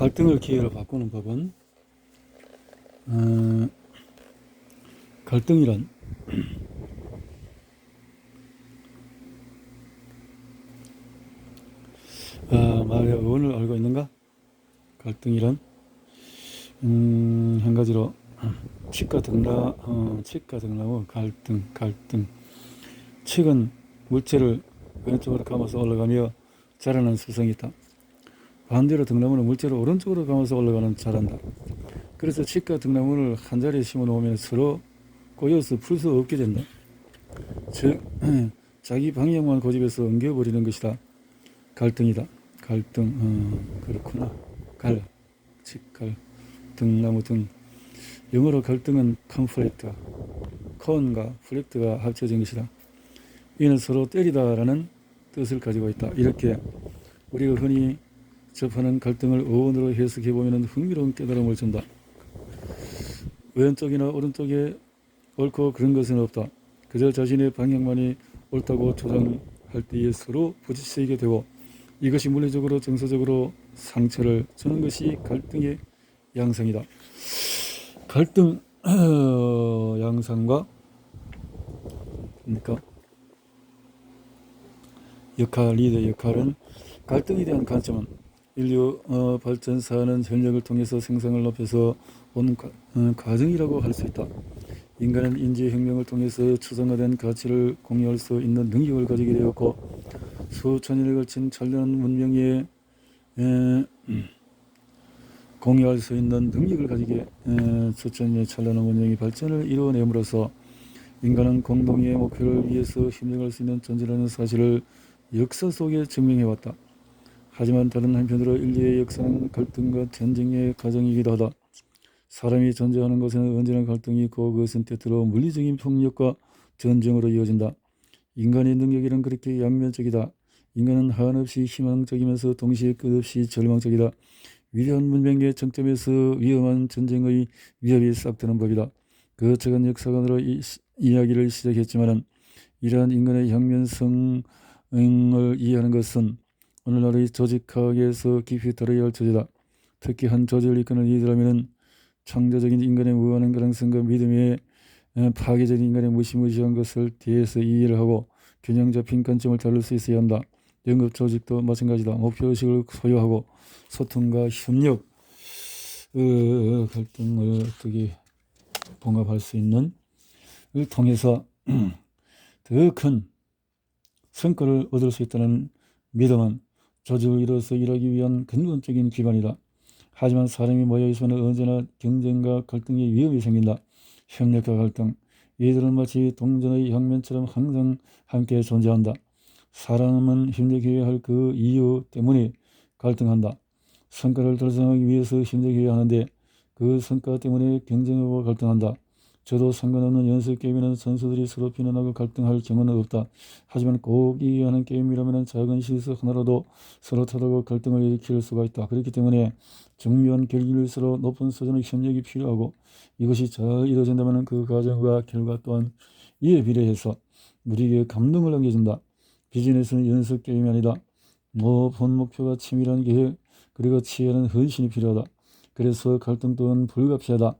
갈등을 기회로 바꾸는 법은 어, 갈등이란 말의 어원을 알고 있는가? 갈등이란 한 가지로 칙과 등나무 갈등. 칙은 물체를 왼쪽으로 감아서 올라가며 자라는 습성이 있다. 반대로 등나무는 물체를 오른쪽으로 감아서 올라가는 자란다. 그래서 칙과 등나무를 한 자리에 심어 놓으면 서로 꼬여서 풀 수 없게 된다. 즉 자기 방향만 고집해서 엉겨버리는 것이다. 갈등이다. 그렇구나. 등나무 등. 영어로 갈등은 컨과 플렉트가 합쳐진 것이다. 이는 서로 때리다라는 뜻을 가지고 있다. 이렇게 우리가 흔히 접하는 갈등을 어원으로 해석해보면 흥미로운 깨달음을 준다. 왼쪽이나 오른쪽에 옳고 그런 것은 없다. 그저 자신의 방향만이 옳다고 주장할 때에 서로 부딪히게 되고 이것이 물리적으로 정서적으로 상처를 주는 것이 갈등의 양상이다. 갈등 양상과 리더의 역할은 갈등에 대한 관점은 인류 발전사는 전력을 통해서 생산을 높여서 온 과정이라고 할 수 있다. 인간은 인지혁명을 통해서 추상화된 가치를 공유할 수 있는 능력을 가지게 되었고 수천 년에 걸친 찬란한 문명에 공유할 수 있는 능력을 가지게 수천 년의 찬란한 문명이 발전을 이루어냄으로써 인간은 공동의 목표를 위해서 협력할 수 있는 존재라는 사실을 역사 속에 증명해왔다. 하지만 다른 한편으로 인류의 역사는 갈등과 전쟁의 과정이기도 하다. 사람이 존재하는 곳에는 언제나 갈등이 있고 그것은 때때로 물리적인 폭력과 전쟁으로 이어진다. 인간의 능력이란 그렇게 양면적이다. 인간은 한없이 희망적이면서 동시에 끝없이 절망적이다. 위대한 문명의 정점에서 위험한 전쟁의 위협이 싹트는 법이다. 그 작은 역사관으로 이야기를 시작했지만 이러한 인간의 양면성을 이해하는 것은 오늘날의 조직학에서 깊이 다뤄야 할 주제다. 특히 한 조직을 이끄는 리더라면 창조적인 인간의 무한한 가능성과 믿음에 파괴적인 인간의 무시무시한 것을 대해서 이해를 하고 균형 잡힌 관점을 다룰 수 있어야 한다. 영업 조직도 마찬가지다. 목표의식을 소유하고 소통과 협력, 갈등을 어떻게 봉합할 수 있는 을 통해서 더 큰 성과를 얻을 수 있다는 믿음은 조직을 이뤄서 일하기 위한 근본적인 기반이다. 하지만 사람이 모여있으면 언제나 경쟁과 갈등의 위험이 생긴다. 협력과 갈등, 이들은 마치 동전의 양면처럼 항상 함께 존재한다. 사람은 협력해야 할 그 이유 때문에 갈등한다. 성과를 달성하기 위해서 협력해야 하는데 그 성과 때문에 경쟁하고 갈등한다. 저도 상관없는 연습 게임에는 선수들이 서로 비난하고 갈등할 경우는 없다. 하지만 꼭 이겨야 하는 게임이라면 작은 실수 하나라도 서로 탓하고 갈등을 일으킬 수가 있다. 그렇기 때문에 정교한 경기를 서로 높은 수준의 협력이 필요하고 이것이 잘 이루어진다면 그 과정과 결과 또한 이에 비례해서 우리에게 감동을 안겨준다. 비즈니스는 연습 게임이 아니다. 본 목표가 치밀한 계획 그리고 치열한 헌신이 필요하다. 그래서 갈등 또한 불가피하다.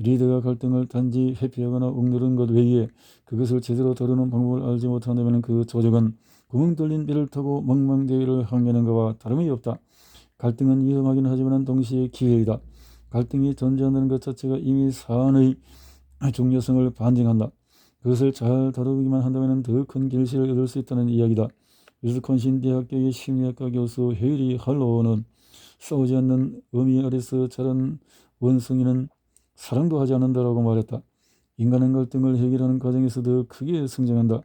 리더가 갈등을 단지 회피하거나 억누르는 것 외에 그것을 제대로 다루는 방법을 알지 못한다면 그 조직은 구멍 뚫린 배를 타고 망망대해를 항해하는 것과 다름이 없다. 갈등은 위험하긴 하지만 동시에 기회이다. 갈등이 존재한다는 것 자체가 이미 사안의 중요성을 반증한다. 그것을 잘 다루기만 한다면 더 큰 결실을 얻을 수 있다는 이야기다. 위스콘신 대학교의 심리학과 교수 헤이리 할로우는 싸우지 않는 어미 아래서 자란 원숭이는 사랑도 하지 않는다라고 말했다. 인간은 갈등을 해결하는 과정에서도 크게 성장한다.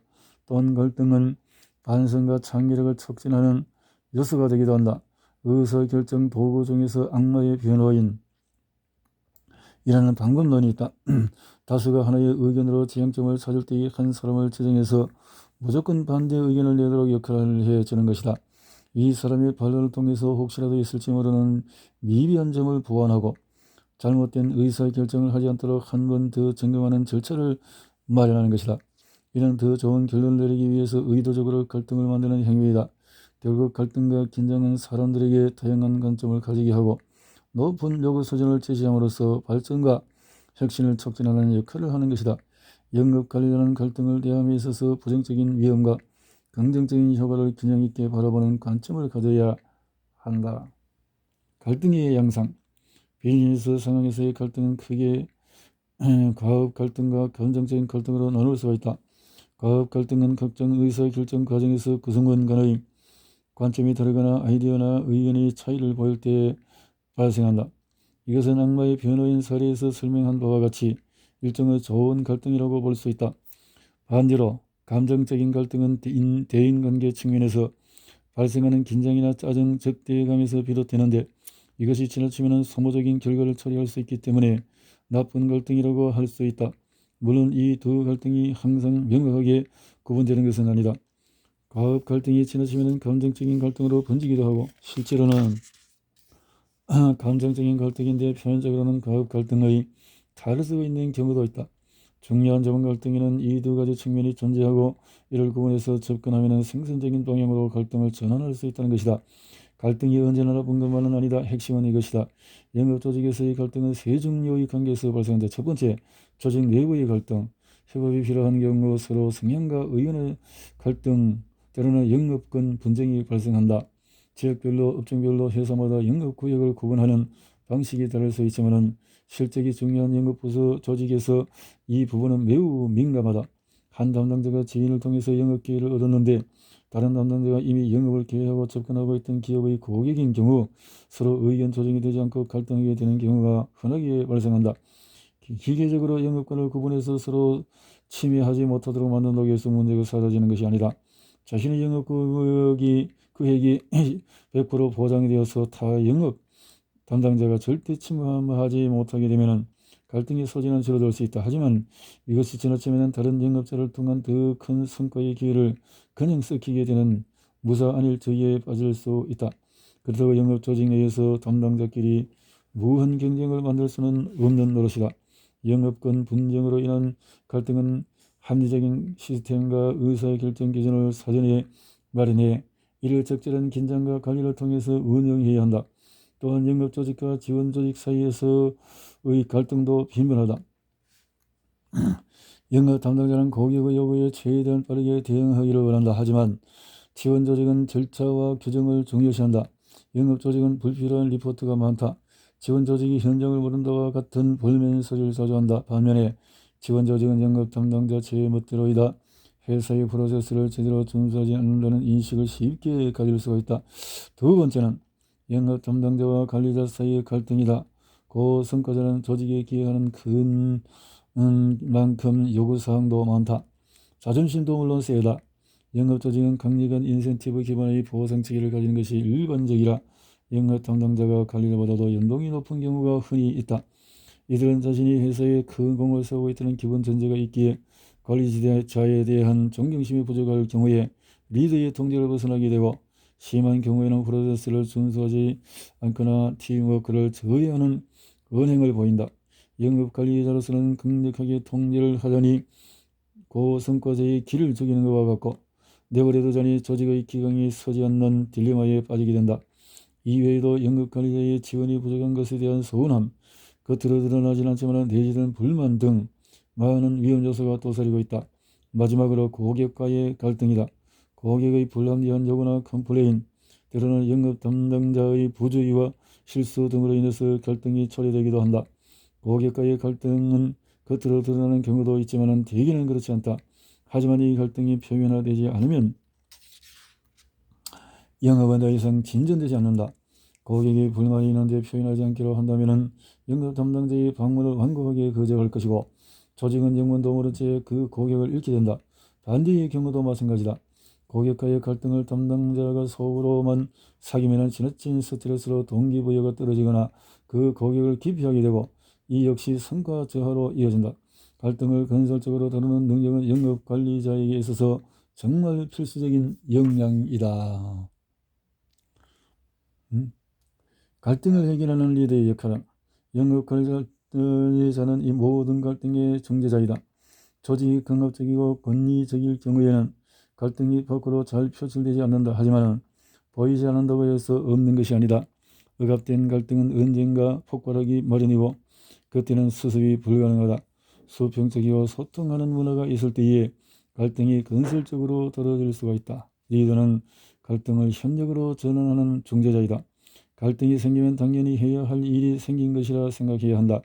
또한 갈등은 반성과 창의력을 촉진하는 요소가 되기도 한다. 의사결정 도구 중에서 악마의 변호인 이라는 방법론이 있다. 다수가 하나의 의견으로 지향점을 찾을 때에 한 사람을 지정해서 무조건 반대 의견을 내도록 역할을 해주는 것이다. 이 사람의 반론을 통해서 혹시라도 있을지 모르는 미비한 점을 보완하고 잘못된 의사결정을 하지 않도록 한 번 더 점검하는 절차를 마련하는 것이다. 이는 더 좋은 결론을 내리기 위해서 의도적으로 갈등을 만드는 행위이다. 결국 갈등과 긴장은 사람들에게 다양한 관점을 가지게 하고 높은 요구 수준을 제시함으로써 발전과 혁신을 촉진하는 역할을 하는 것이다. 영업관리자는 갈등을 대함에 있어서 부정적인 위험과 긍정적인 효과를 균형 있게 바라보는 관점을 가져야 한다. 갈등의 양상. 비즈니스 상황에서의 갈등은 크게 과업 갈등과 감정적인 갈등으로 나눌 수가 있다. 과업 갈등은 각종 의사결정 과정에서 구성원 간의 관점이 다르거나 아이디어나 의견의 차이를 보일 때 발생한다. 이것은 악마의 변호인 사례에서 설명한 바와 같이 일종의 좋은 갈등이라고 볼 수 있다. 반대로 감정적인 갈등은 대인관계 측면에서 발생하는 긴장이나 짜증, 적대감에서 비롯되는데 이것이 지나치면 소모적인 결과를 초래할 수 있기 때문에 나쁜 갈등이라고 할 수 있다. 물론 이 두 갈등이 항상 명확하게 구분되는 것은 아니다. 과업 갈등이 지나치면 감정적인 갈등으로 번지기도 하고 실제로는 감정적인 갈등인데 표면적으로는 과업 갈등의 다를 수 있는 경우도 있다. 중요한 점은 갈등에는 이 두 가지 측면이 존재하고 이를 구분해서 접근하면 생산적인 방향으로 갈등을 전환할 수 있다는 것이다. 갈등이 언제나 나쁜 것만은 아니다. 핵심은 이것이다. 영업 조직에서의 갈등은 세 종류의 관계에서 발생한다. 첫 번째, 조직 내부의 갈등. 협업이 필요한 경우 서로 성향과 의견의 갈등, 때로는 영업권 분쟁이 발생한다. 지역별로, 업종별로 회사마다 영업구역을 구분하는 방식이 다를 수 있지만 실적이 중요한 영업부서 조직에서 이 부분은 매우 민감하다. 한 담당자가 지인을 통해서 영업 기회를 얻었는데 다른 담당자가 이미 영업을 계획하고 접근하고 있던 기업의 고객인 경우 서로 의견 조정이 되지 않고 갈등하게 되는 경우가 흔하게 발생한다. 기계적으로 영업권을 구분해서 서로 침해하지 못하도록 만든다고 해서 문제가 사라지는 것이 아니다. 자신의 영업구역이 계획이 100% 보장되어서 타 영업 담당자가 절대 침범하지 못하게 되면 갈등의 소지는 줄어들 수 있다. 하지만 이것이 지나치면 다른 영업자를 통한 더 큰 성과의 기회를 그냥 썩히게 되는 무사 아닐 저희에 빠질 수 있다. 그렇다고 영업 조직 내에서 담당자끼리 무한 경쟁을 만들 수는 없는 노릇이다. 영업권 분쟁으로 인한 갈등은 합리적인 시스템과 의사결정 기준을 사전에 마련해 이를 적절한 긴장과 관리를 통해서 운영해야 한다. 또한 영업조직과 지원조직 사이에서의 갈등도 빈번하다. 영업 담당자는 고객의 요구에 최대한 빠르게 대응하기를 원한다. 하지만 지원조직은 절차와 규정을 중요시한다. 영업조직은 불필요한 리포트가 많다. 지원조직이 현장을 모른다와 같은 볼멘 소리를 자주 한다. 반면에 지원조직은 영업 담당자 제멋대로이다. 회사의 프로세스를 제대로 준수하지 않는다는 인식을 쉽게 가질 수가 있다. 두 번째는 영업 담당자와 관리자 사이의 갈등이다. 고성과자는 조직에 기여하는 큰 만큼 요구사항도 많다. 자존심도 물론 세다. 영업 조직은 강력한 인센티브 기반의 보상 체계를 가지는 것이 일반적이라 영업 담당자가 관리자보다도 연봉이 높은 경우가 흔히 있다. 이들은 자신이 회사에 큰 공을 세우고 있다는 기본 전제가 있기에 관리자에 대한 존경심이 부족할 경우에 리더의 통제를 벗어나게 되고 심한 경우에는 프로세스를 준수하지 않거나 팀워크를 저해하는 언행을 보인다. 영업관리자로서는 강력하게 통제를 하자니 고성과자의 길을 죽이는 것과 같고 내버려도 자니 조직의 기강이 서지 않는 딜레마에 빠지게 된다. 이외에도 영업관리자의 지원이 부족한 것에 대한 서운함, 겉으로 드러나진 않지만 내재된 불만 등 많은 위험 요소가 도사리고 있다. 마지막으로 고객과의 갈등이다. 고객의 불합리한 요구나 컴플레인, 때로는 영업 담당자의 부주의와 실수 등으로 인해서 갈등이 초래되기도 한다. 고객과의 갈등은 겉으로 드러나는 경우도 있지만 대개는 그렇지 않다. 하지만 이 갈등이 표면화되지 않으면 영업은 더 이상 진전되지 않는다. 고객이 불만이 있는데 표현하지 않기로 한다면 영업 담당자의 방문을 완곡하게 거절할 것이고 조직은 영문도 모른 채 그 고객을 잃게 된다. 반대의 경우도 마찬가지다. 고객과의 갈등을 담당자가 속으로만 사귀면 지나친 스트레스로 동기부여가 떨어지거나 그 고객을 기피하게 되고 이 역시 성과 저하로 이어진다. 갈등을 건설적으로 다루는 능력은 영업관리자에게 있어서 정말 필수적인 역량이다. 갈등을 해결하는 리더의 역할은 영업관리자는 이 모든 갈등의 중재자이다. 조직이 강압적이고 권위적일 경우에는 갈등이 밖으로 잘 표출되지 않는다. 하지만 보이지 않는다고 해서 없는 것이 아니다. 억압된 갈등은 언젠가 폭발하기 마련이고 그때는 수습이 불가능하다. 수평적이고 소통하는 문화가 있을 때에 갈등이 건설적으로 다뤄질 수가 있다. 리더는 갈등을 협력으로 전환하는 중재자이다. 갈등이 생기면 당연히 해야 할 일이 생긴 것이라 생각해야 한다.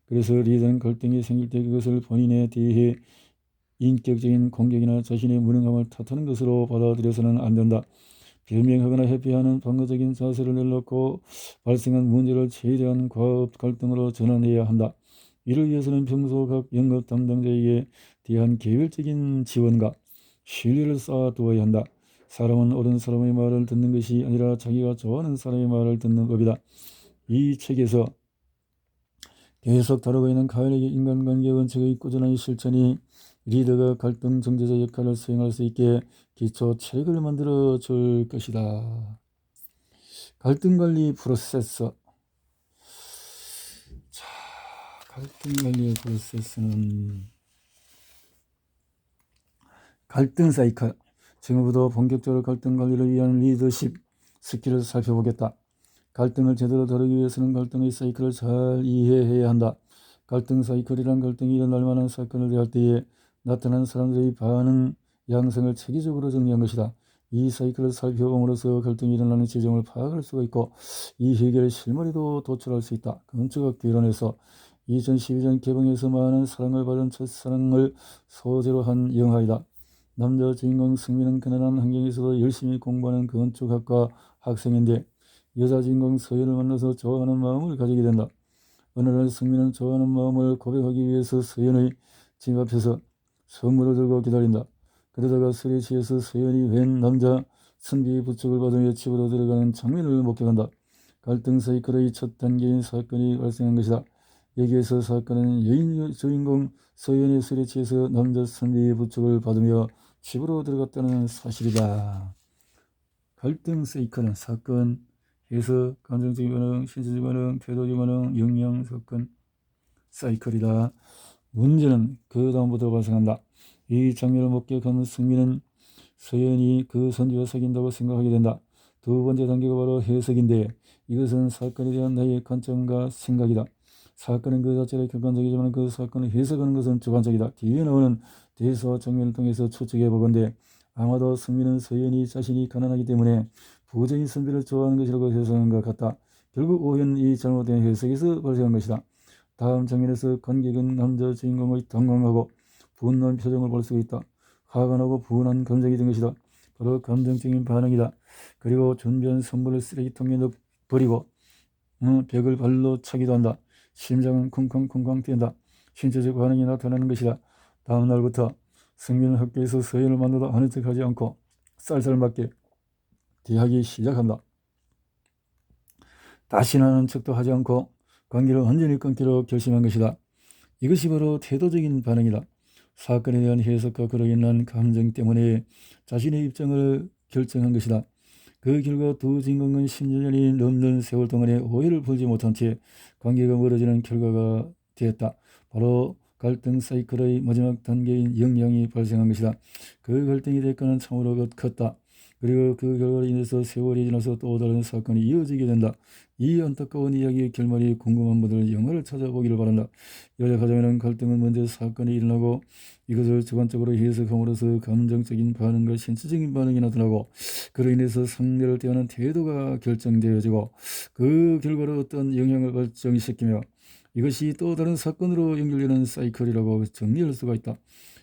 그래서 리더는 갈등이 생길 때 그것을 본인에 대해 인격적인 공격이나 자신의 무능함을 탓하는 것으로 받아들여서는 안 된다. 변명하거나 회피하는 방어적인 자세를 내놓고 발생한 문제를 최대한 과업 갈등으로 전환해야 한다. 이를 위해서는 평소 각 영업 담당자에게 대한 개별적인 지원과 신뢰를 쌓아두어야 한다. 사람은 옳은 사람의 말을 듣는 것이 아니라 자기가 좋아하는 사람의 말을 듣는 법이다. 이 책에서 계속 다루고 있는 가을의 인간관계 원칙의 꾸준한 실천이 리더가 갈등 정제자 역할을 수행할 수 있게 기초 체력을 만들어 줄 것이다. 갈등관리 프로세스. 자, 갈등관리의 프로세스는 갈등 사이클. 지금부터 본격적으로 갈등 관리를 위한 리더십 스킬을 살펴보겠다. 갈등을 제대로 다루기 위해서는 갈등의 사이클을 잘 이해해야 한다. 갈등 사이클이란 갈등이 일어날 만한 사건을 대할 때에 나타난 사람들의 반응 양상을 체계적으로 정리한 것이다. 이 사이클을 살펴봄으로써 갈등이 일어나는 지점을 파악할 수가 있고 이 해결의 실마리도 도출할 수 있다. 건축학 개론에서 2012년 개봉해서 많은 사랑을 받은 첫사랑을 소재로 한 영화이다. 남자 주인공 승민은 가난한 환경에서도 열심히 공부하는 건축학과 학생인데 여자 주인공 서연을 만나서 좋아하는 마음을 가지게 된다. 어느 날 승민은 좋아하는 마음을 고백하기 위해서 서연의 집 앞에서 선물을 들고 기다린다. 그러다가 술에 취해서 서연이 웬 남자 선비의 부축을 받으며 집으로 들어가는 장면을 목격한다. 갈등 사이클의 첫 단계인 사건이 발생한 것이다. 여기에서 사건은 여인 주인공 서연의 술에 취해서 남자 선비의 부축을 받으며 집으로 들어갔다는 사실이다. 갈등 사이클은 사건, 해석, 감정적인 반응, 신체적 반응, 태도적 반응, 영향, 사건, 사이클이다. 문제는 그 다음부터 발생한다. 이 장면을 목격한 승민은 서연이 그 선비와 사귄다고 생각하게 된다. 두 번째 단계가 바로 해석인데 이것은 사건에 대한 나의 관점과 생각이다. 사건은 그 자체로 객관적이지만 그 사건을 해석하는 것은 주관적이다. 뒤에 나오는 대사와 장면을 통해서 추측해 보건대 아마도 승민은 서연이 자신이 가난하기 때문에 부정이 선비를 좋아하는 것이라고 해석한 것 같다. 결국 오해는 이 잘못된 해석에서 발생한 것이다. 다음 장면에서 관객은 남자 주인공의 당황하고 분노한 표정을 볼 수 있다. 화가 나고 분한 감정이 든 것이다. 바로 감정적인 반응이다. 그리고 준비한 선물을 쓰레기통에 넣어버리고 벽을 발로 차기도 한다. 심장은 쿵쾅쿵쾅 뛴다. 신체적 반응이 나타나는 것이다. 다음 날부터 승민은 학교에서 서연을 만나도 아는 척하지 않고 쌀쌀맞게 대하기 시작한다. 다시는 아는 척도 하지 않고 관계를 완전히 끊기로 결심한 것이다. 이것이 바로 태도적인 반응이다. 사건에 대한 해석과 그로 인한 감정 때문에 자신의 입장을 결정한 것이다. 그 결과 두 주인공은 10년이 넘는 세월 동안에 오해를 풀지 못한 채 관계가 멀어지는 결과가 되었다. 바로 갈등 사이클의 마지막 단계인 영향이 발생한 것이다. 그 갈등의 대가는 참으로 컸다. 그리고 그 결과로 인해서 세월이 지나서 또 다른 사건이 이어지게 된다. 이 안타까운 이야기의 결말이 궁금한 분들은 영화를 찾아보기를 바란다. 요약하자면 갈등은 먼저 사건이 일어나고 이것을 주관적으로 해석함으로써 감정적인 반응과 신체적인 반응이 나타나고 그로 인해서 상대를 대하는 태도가 결정되어지고 그 결과로 어떤 영향을 발정시키며 이것이 또 다른 사건으로 연결되는 사이클이라고 정리할 수가 있다.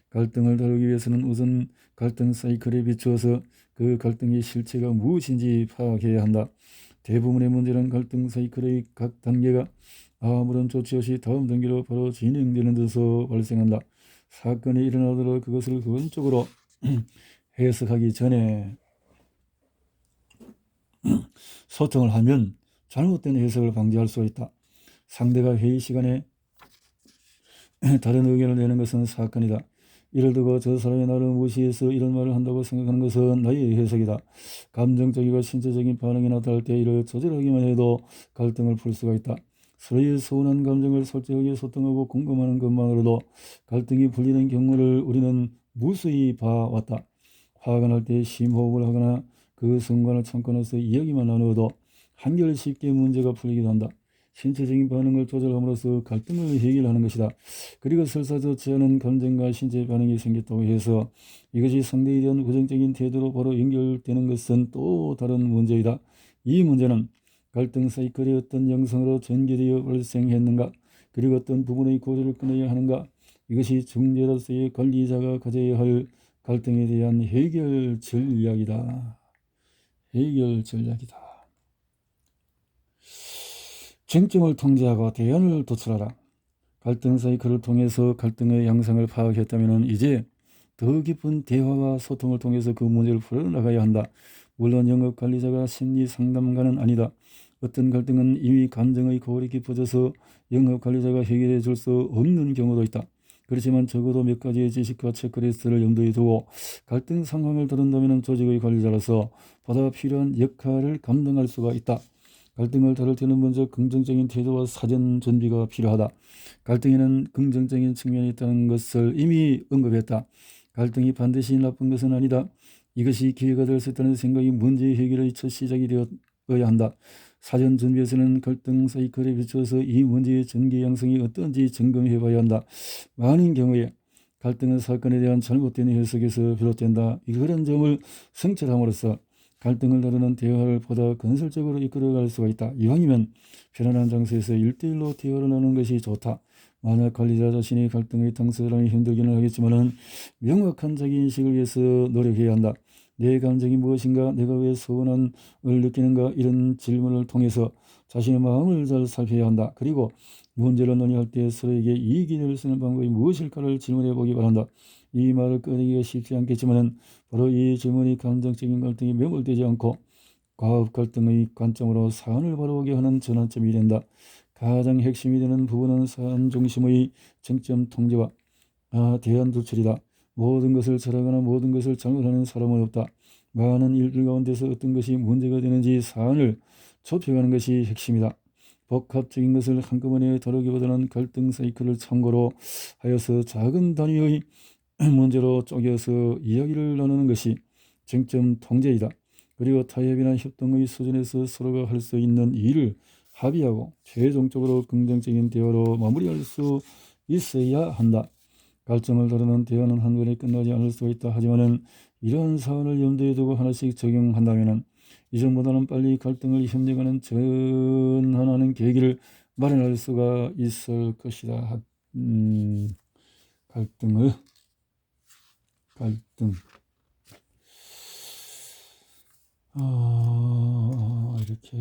갈등을 다루기 위해서는 우선 갈등 사이클에 비추어서 그 갈등의 실체가 무엇인지 파악해야 한다. 대부분의 문제는 갈등 사이클의 각 단계가 아무런 조치 없이 다음 단계로 바로 진행되는 데서 발생한다. 사건이 일어나더라도 그것을 근본적으로 해석하기 전에 소통을 하면 잘못된 해석을 방지할 수 있다. 상대가 회의 시간에 다른 의견을 내는 것은 사건이다. 이를 두고 저 사람이 나를 무시해서 이런 말을 한다고 생각하는 것은 나의 해석이다. 감정적이고 신체적인 반응이 나타날 때 이를 조절하기만 해도 갈등을 풀 수가 있다. 서로의 서운한 감정을 솔직하게 소통하고 공감하는 것만으로도 갈등이 풀리는 경우를 우리는 무수히 봐왔다. 화가 날 때 심호흡을 하거나 그 순간을 참고 나서 이야기만 나누어도 한결 쉽게 문제가 풀리기도 한다. 신체적인 반응을 조절함으로써 갈등을 해결하는 것이다. 그리고 설사 좋지 않은 감정과 신체 반응이 생겼다고 해서 이것이 상대에 대한 부정적인 태도로 바로 연결되는 것은 또 다른 문제이다. 이 문제는 갈등 사이클이 어떤 양상으로 전개되어 발생했는가, 그리고 어떤 부분의 고리를 끊어야 하는가, 이것이 중재로서의 관리자가 가져야 할 갈등에 대한 해결 전략이다. 해결 전략이다. 쟁점을 통제하고 대안을 도출하라. 갈등 사이클을 통해서 갈등의 양상을 파악했다면 이제 더 깊은 대화와 소통을 통해서 그 문제를 풀어나가야 한다. 물론 영업관리자가 심리상담가는 아니다. 어떤 갈등은 이미 감정의 거울이 깊어져서 영업관리자가 해결해 줄 수 없는 경우도 있다. 그렇지만 적어도 몇 가지의 지식과 체크리스트를 염두에 두고 갈등 상황을 다룬다면 조직의 관리자로서 보다 필요한 역할을 감당할 수가 있다. 갈등을 다룰 때는 먼저 긍정적인 태도와 사전 준비가 필요하다. 갈등에는 긍정적인 측면이 있다는 것을 이미 언급했다. 갈등이 반드시 나쁜 것은 아니다. 이것이 기회가 될 수 있다는 생각이 문제 해결의 첫 시작이 되어야 한다. 사전 준비에서는 갈등 사이클에 비추어서 이 문제의 전개 양상이 어떤지 점검해 봐야 한다. 많은 경우에 갈등은 사건에 대한 잘못된 해석에서 비롯된다. 그런 점을 성찰함으로써 갈등을 다루는 대화를 보다 건설적으로 이끌어갈 수가 있다. 이왕이면 편안한 장소에서 1대1로 대화를 나누는 것이 좋다. 만약 관리자 자신이 갈등의 당사자라면 힘들기는 하겠지만 명확한 자기인식을 위해서 노력해야 한다. 내 감정이 무엇인가, 내가 왜 서운함을 느끼는가, 이런 질문을 통해서 자신의 마음을 잘 살펴야 한다. 그리고 문제를 논의할 때 서로에게 이익이 될 수 있는 방법이 무엇일까를 질문해 보기 바란다. 이 말을 꺼내기가 쉽지 않겠지만 바로 이 질문이 감정적인 갈등이 매몰되지 않고 과업 갈등의 관점으로 사안을 바라보게 하는 전환점이 된다. 가장 핵심이 되는 부분은 사안 중심의 쟁점 통제와 대안 도출이다. 모든 것을 잘하거나 모든 것을 잘못하는 사람은 없다. 많은 일들 가운데서 어떤 것이 문제가 되는지 사안을 좁혀가는 것이 핵심이다. 복합적인 것을 한꺼번에 다루기보다는 갈등 사이클을 참고로 하여서 작은 단위의 문제로 쪼개서 이야기를 나누는 것이 쟁점 통제이다. 그리고 타협이나 협동의 수준에서 서로가 할 수 있는 일을 합의하고 최종적으로 긍정적인 대화로 마무리할 수 있어야 한다. 갈등을 다루는 대화는 한 번에 끝나지 않을 수가 있다. 하지만 이러한 사안을 염두에 두고 하나씩 적용한다면 이전보다는 빨리 갈등을 협력하는 전환하는 계기를 마련할 수가 있을 것이다. 갈등 이렇게